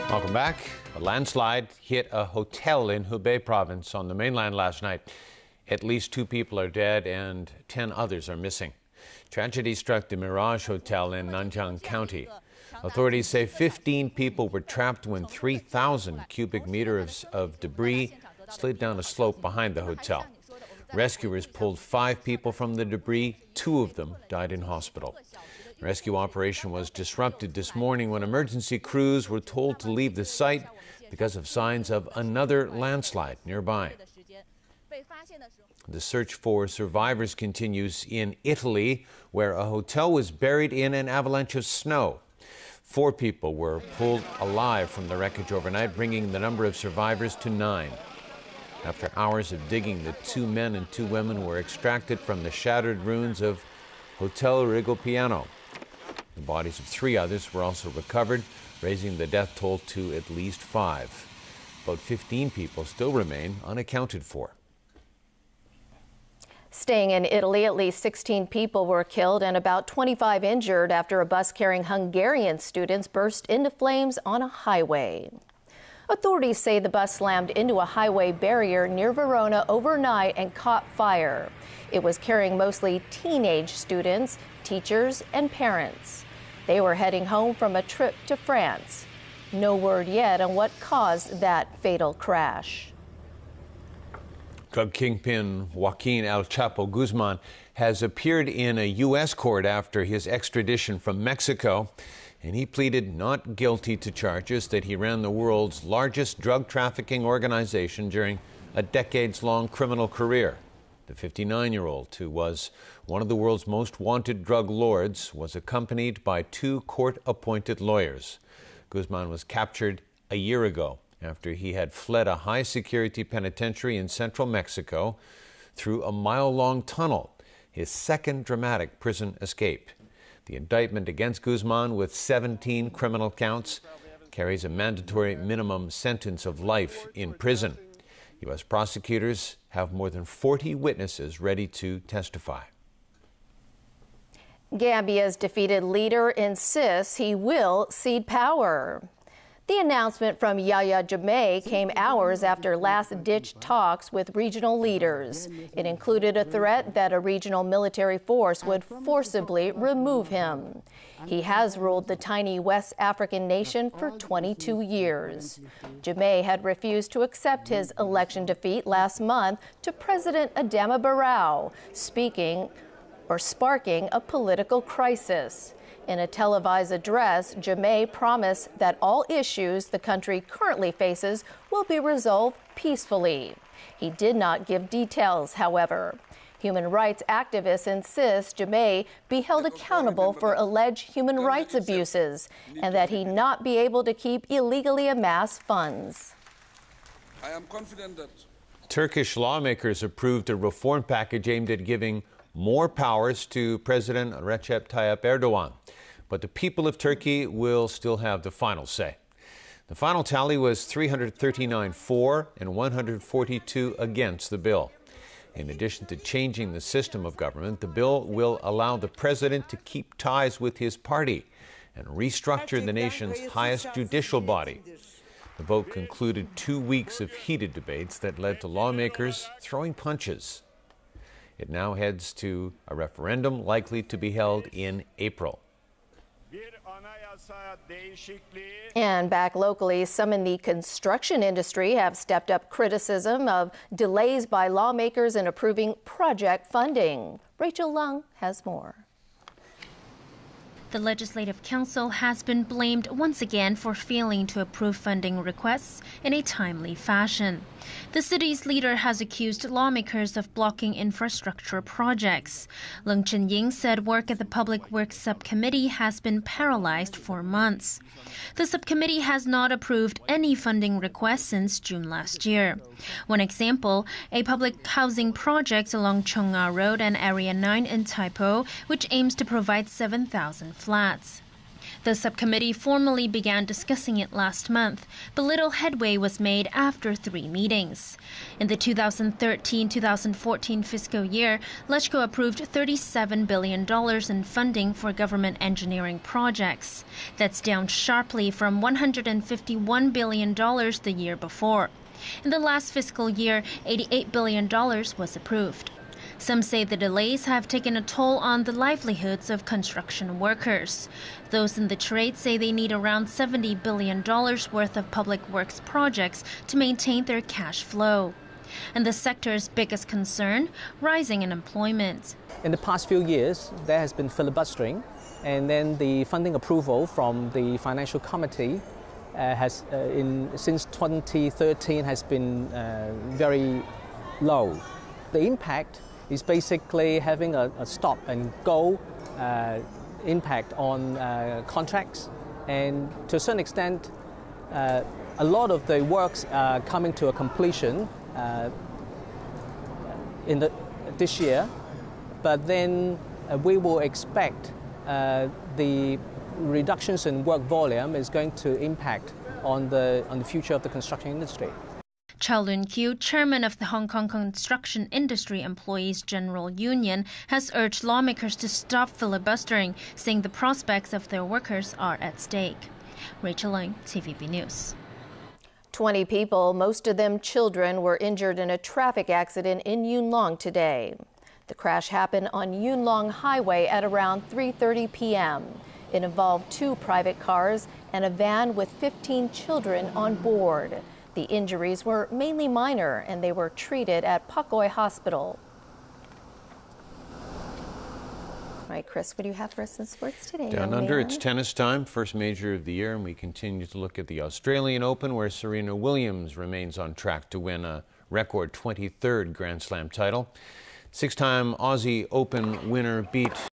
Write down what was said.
Welcome back. A landslide hit a hotel in Hubei province on the mainland last night. At least 2 people are dead and 10 others are missing. Tragedy struck the Mirage Hotel in Nanjiang County. Authorities say 15 people were trapped when 3,000 cubic meters of debris slid down a slope behind the hotel. Rescuers pulled 5 people from the debris. 2 of them died in hospital. The rescue operation was disrupted this morning when emergency crews were told to leave the site because of signs of another landslide nearby. The search for survivors continues in Italy, where a hotel was buried in an avalanche of snow. 4 people were pulled alive from the wreckage overnight, bringing the number of survivors to 9. After hours of digging, the 2 men and 2 women were extracted from the shattered ruins of Hotel Rigopiano. The bodies of 3 others were also recovered, raising the death toll to at least 5. About 15 people still remain unaccounted for. Staying in Italy, at least 16 people were killed and about 25 injured after a bus carrying Hungarian students burst into flames on a highway. Authorities say the bus slammed into a highway barrier near Verona overnight and caught fire. It was carrying mostly teenage students, teachers, and parents. They were heading home from a trip to France. No word yet on what caused that fatal crash. Drug kingpin Joaquin El Chapo Guzman has appeared in a U.S. court after his extradition from Mexico, and he pleaded not guilty to charges that he ran the world's largest drug trafficking organization during a decades-long criminal career. The 59-year-old, who was one of the world's most wanted drug lords, was accompanied by 2 court-appointed lawyers. Guzman was captured a year ago after he had fled a high-security penitentiary in central Mexico through a mile-long tunnel, his second dramatic prison escape. The indictment against Guzman, with 17 criminal counts, carries a mandatory minimum sentence of life in prison. U.S. prosecutors have more than 40 witnesses ready to testify. Gambia's defeated leader insists he will cede power. The announcement from Yahya Jammeh came hours after last-ditch talks with regional leaders. It included a threat that a regional military force would forcibly remove him. He has ruled the tiny West African nation for 22 years. Jammeh had refused to accept his election defeat last month to President Adama Barrow, sparking a political crisis. In a televised address, Jammeh promised that all issues the country currently faces will be resolved peacefully. He did not give details, however. Human rights activists insist Jammeh be held accountable for alleged human rights abuses and that he not be able to keep illegally amassed funds. I am confident that Turkish lawmakers approved a reform package aimed at giving more powers to President Recep Tayyip Erdogan. But the people of Turkey will still have the final say. The final tally was 339 for and 142 against the bill. In addition to changing the system of government, the bill will allow the president to keep ties with his party and restructure the nation's highest judicial body. The vote concluded 2 weeks of heated debates that led to lawmakers throwing punches. It now heads to a referendum likely to be held in April. And back locally, some in the construction industry have stepped up criticism of delays by lawmakers in approving project funding. Rachel Lung has more. The Legislative Council has been blamed once again for failing to approve funding requests in a timely fashion. The city's leader has accused lawmakers of blocking infrastructure projects. Leung Chun-ying said work at the Public Works Subcommittee has been paralyzed for months. The subcommittee has not approved any funding requests since June last year. One example, a public housing project along Cheongga Road and Area 9 in Taipo, which aims to provide 7,000 flats. The subcommittee formally began discussing it last month, but little headway was made after 3 meetings. In the 2013-2014 fiscal year, LegCo approved $37 billion in funding for government engineering projects. That's down sharply from $151 billion the year before. In the last fiscal year, $88 billion was approved. Some say the delays have taken a toll on the livelihoods of construction workers. Those in the trade say they need around $70 billion worth of public works projects to maintain their cash flow. And the sector's biggest concern, rising unemployment. In the past few years, there has been filibustering, and then the funding approval from the Financial Committee since 2013 has been very low. The impact is basically having a stop-and-go impact on contracts, and to a certain extent, a lot of the works are coming to a completion this year, but then we will expect the reductions in work volume is going to impact on the future of the construction industry. Chow Lun-Kyu, chairman of the Hong Kong Construction Industry Employees General Union, has urged lawmakers to stop filibustering, saying the prospects of their workers are at stake. Rachel Lang, TVB News. 20 people, most of them children, were injured in a traffic accident in Yuen Long today. The crash happened on Yuen Long Highway at around 3:30 p.m. It involved 2 private cars and a van with 15 children on board. The injuries were mainly minor, and they were treated at Pak Oi Hospital. All right, Chris, what do you have for us in sports today? Down under, it's tennis time, first major of the year, and we continue to look at the Australian Open, where Serena Williams remains on track to win a record 23rd Grand Slam title. 6-time Aussie Open winner beat